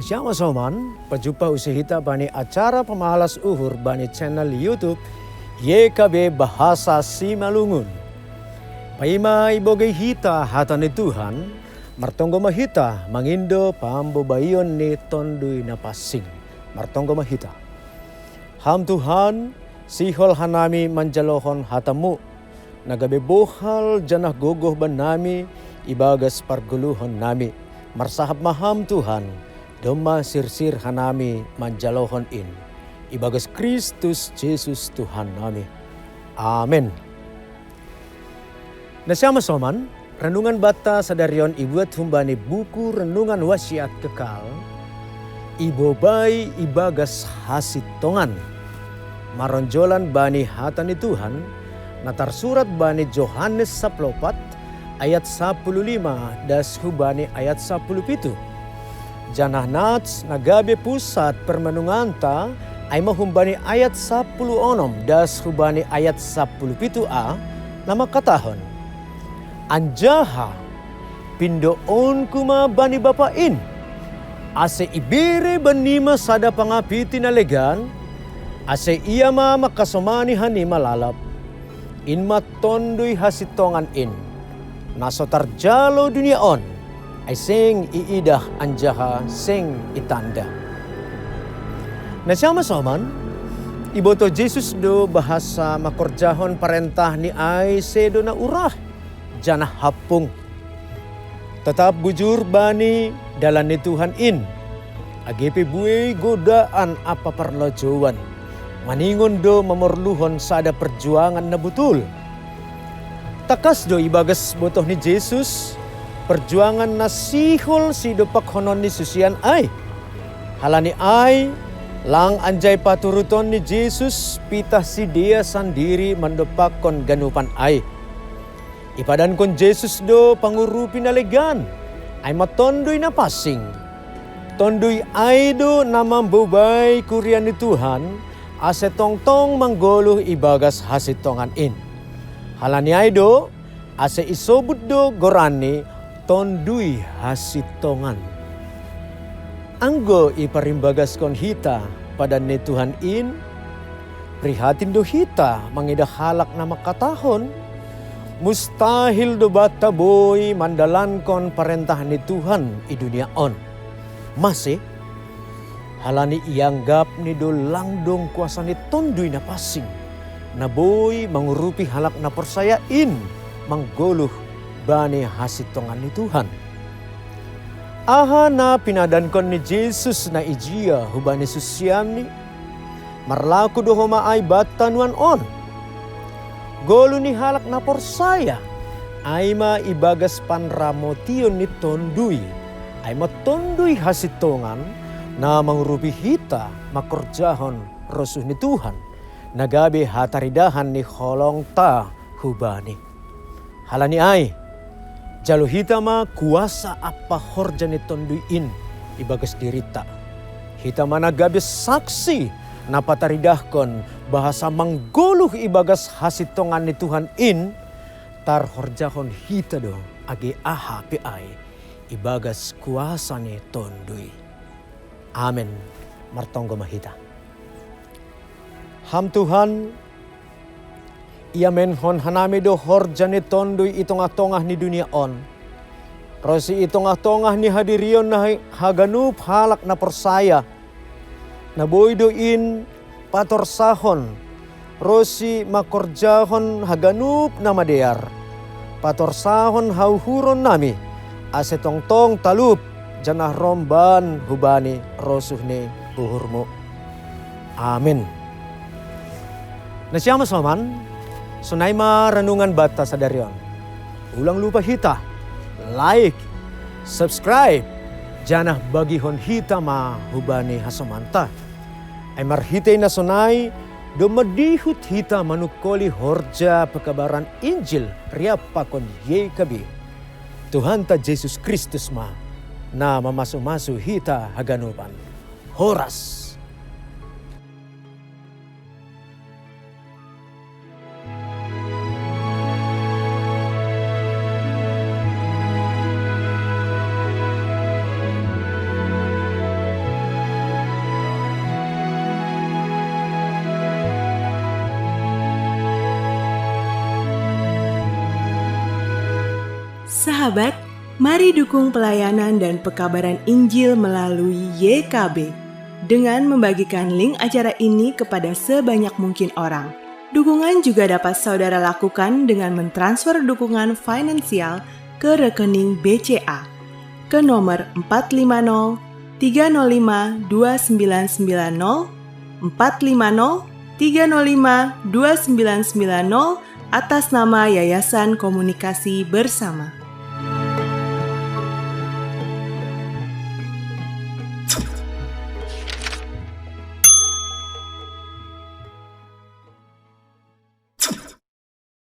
Nasyama soman, pajumpa usihita bani acara pemahalas uhur bani channel YouTube YKB Bahasa Simalungun. Paima ibogay hita hata ni Tuhan, martonggo mahita mangindo pambobayon ni tondoy na pasing. Martonggo mahita. Ham Tuhan, sihol hanami manjalohon hatamu, nagabibuhal janah gogoh ban nami, ibagas parguluhon nami. Marsahap maham Tuhan, doma sirsir hanami manjalohon in. Ibagas Kristus Jesus Tuhan nami. Amen. Nasyama soman, renungan bata sadarion ibuat humbani buku renungan wasiat kekal. Ibobay ibagas hasitongan. Maronjolan bani hata ni Tuhan, natarsurat bani Yohanes 14 ayat 15 das hubani ayat 17. Janah nats nagabi pusat permenunganta ay mahumbani ayat 16 das hubani ayat 17a na makatahon. Anjaha pindoon kuma bani bapain, ase ibere banima sada pangapiti na legan, ase iya ma makasomani hani malalap, in matondoy hasitongan in, nasotarjalo dunia on, ay sing iidah anjaha sing itanda. Nasyama soman, iboto Jesus do bahasa makorjahon parentah ni ay sedo na urah, janah hapung. Tetap bujur bani dalan ni Tuhan in, agepe buay godaan apa perlojuan, maningon do memorluhon sada perjuangan na butul. Takas do ibagas botoh ni Jesus, perjuangan na sihol si dopak honon ni susian ay. Halani ay, lang anjay paturuton ni Jesus, pitah si dia sandiri mandopak kon ganupan ay. Ipadan kon Jesus do pangurupi na legan, ay matondoy na pasing. Tondoy ay do na mambubay kurian ni Tuhan, ase tongtong manggoluh ibagas hasitongan in. Halani ay do, ase isobut do gorani, tondoy hasitongan. Anggo iparimbagas kon hita pada ni Tuhan in, prihatin do hita mangidah halak na makatahon, mustahil do bata boy mandalan kon parentah ni Tuhan i dunia on. Masih, halani ianggap ni do langdong kuasa ni tondoy na pasing, na boy mangurupi halak na persayain, manggoluh bani hasitongan ni Tuhan. Aha na pinadankon ni Jesus na ijia hubani susiani, marlaku do homa ay batanuan on. Golo ni halak na porsaya, ay maibagas panramotion ni tondoy, ay matondoy hasitongan, na mangurupi hita makorjahon rosuh ni Tuhan, nagabi hataridahan ni holong ta hubani. Halani ay, jalo hita ma kuasa apa horja ni tondoy in, ibagas dirita. Hita managabi saksi, napataridahkon bahasa manggoluh ibagas hasitongan ni Tuhan in, tar horjahon hita do agi aha pi ay ibagas kuasa ni tondoy. Amen. Martonggo mahita. Ham Tuhan, iya menhon hanami do horja ni tondoy itong atongah ni dunia on. Rosi itong atongah ni hadirion na haganup halak na persaya, naboydoin patorsahon, rosi makorjahon haganup na madear, patorsahon hauhuron nami, ase tongtong talup, janah romban hubani rosuh ni uhurmu. Amin. Nasyama soman, sunay renungan bata sadarion. Ulang lupa hita, like, subscribe, janah bagihon hita ma hubani hasomanta. Ay marhitay na sunay, dumadihut hita manukoli horja pekabaran Injil riapakon YKB. Tuhan ta Jesus Kristus ma, na mamasu-masu hita haganupan. Horas. Sahabat, mari dukung pelayanan dan pekabaran Injil melalui YKB dengan membagikan link acara ini kepada sebanyak mungkin orang. Dukungan juga dapat saudara lakukan dengan mentransfer dukungan finansial ke rekening BCA ke nomor 450 305 2990 450 305 2990 atas nama Yayasan Komunikasi Bersama.